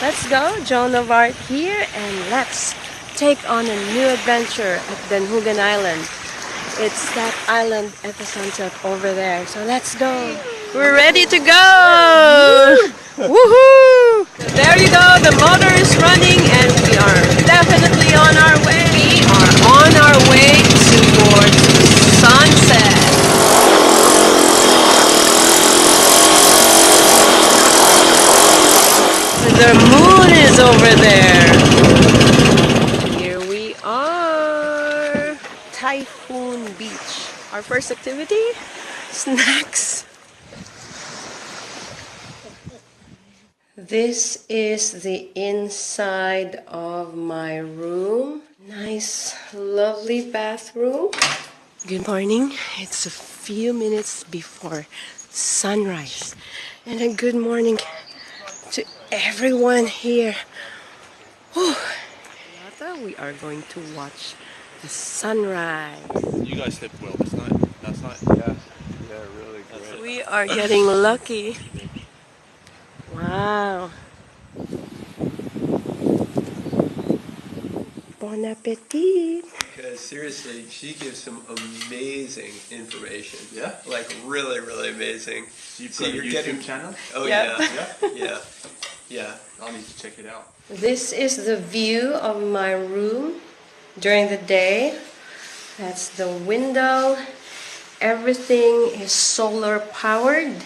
Let's go, Joan of Arc here, and let's take on a new adventure at Danjugan Island. It's that island at the sunset over there. So let's go. We're ready to go! Woohoo! There you go, the motor is running and we are definitely on our way. We are on our way towards sunset. The moon is over there. Here we are. Typhoon Beach. Our first activity, snacks. This is the inside of my room. Nice, lovely bathroom. Good morning. It's a few minutes before sunrise. And a good morning to everyone here. Whew. We are going to watch the sunrise. You guys slept well this night, last night? Yeah, really great. We are getting lucky. Wow. Bon appetit. Because seriously, she gives some amazing information. Yeah? Like really, really amazing. So you've So got a you're YouTube getting- channel? Oh Yep. yeah. Yeah. I'll need to check it out. This is the view of my room during the day. That's the window. Everything is solar powered.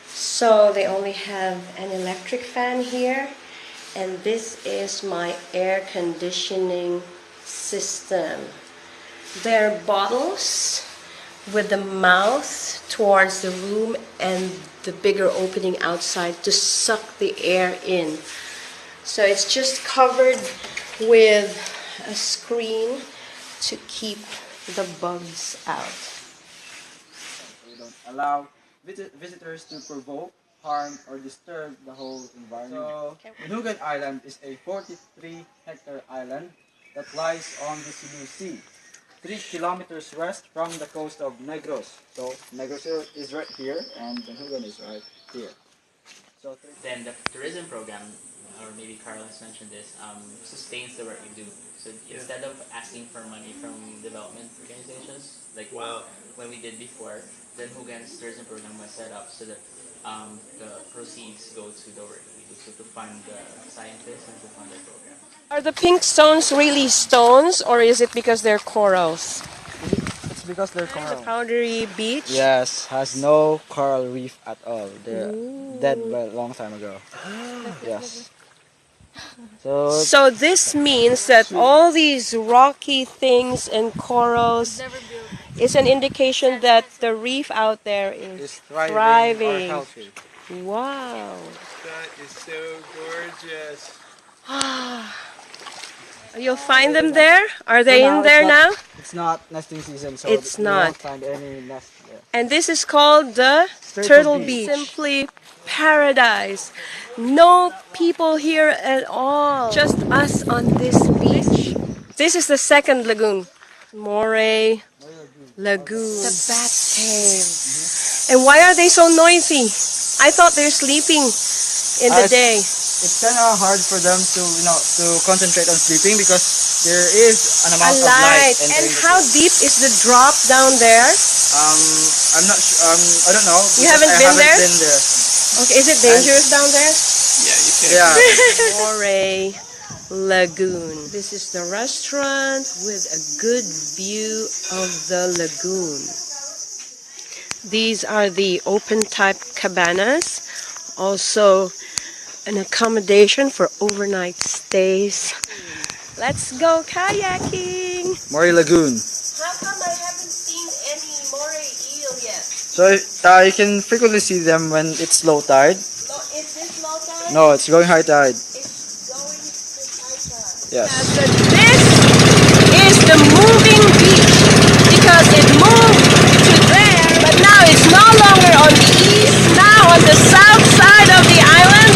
So they only have an electric fan here. And this is my air conditioning system. They're bottles with the mouth towards the room and the bigger opening outside to suck the air in. So it's just covered with a screen to keep the bugs out. We don't allow visitors to provoke, harm, or disturb the whole environment. So, Danjugan Island is a 43-hectare island that lies on the Cebu Sea, 3 kilometers west from the coast of Negros. So, Negros is right here, and Danjugan is right here. So, Then the tourism program, or maybe Carl has mentioned this, sustains the work you do. So instead of asking for money from development organizations, like when we did before, then Danjugan's tourism program was set up so that the proceeds go to the work we do, so to fund the scientists and to fund the program. Are the pink stones really stones, or is it because they're corals? it's because they're The coral. powdery beach? Yes, has no coral reef at all. They're dead by a long time ago. Yes. So this means that all these rocky things and corals is an indication that the reef out there is It's thriving. thriving. Or healthy. Wow. That is so gorgeous. You'll find them there? Are they So in there it's now? not, It's not nesting season, so It's you not. won't find any nest there. And this is called the Turtle Beach. Simply paradise. No people here at all. Just us on this beach. This is the second lagoon. Moray Lagoon. The bat cave. And why are they so noisy? I thought they're sleeping in the day. It's kind of hard for them to, to concentrate on sleeping because there is an amount A of light. light. And entering the how cave. deep is the drop down there? I'm not sure. I don't know. You because haven't I been there? Been there. Okay, is it dangerous down there? Yeah, you can. Yeah. Moray Lagoon. This is the restaurant with a good view of the lagoon. These are the open type cabanas. Also an accommodation for overnight stays. Let's go kayaking! Moray Lagoon. How come I haven't seen any moray eel yet? So you can frequently see them when it's low tide. Is this low tide? No, it's going high tide. It's going to high tide. Yes. So this is the moving beach because it moved to there, but now it's no longer on the east, now on the south side of the island.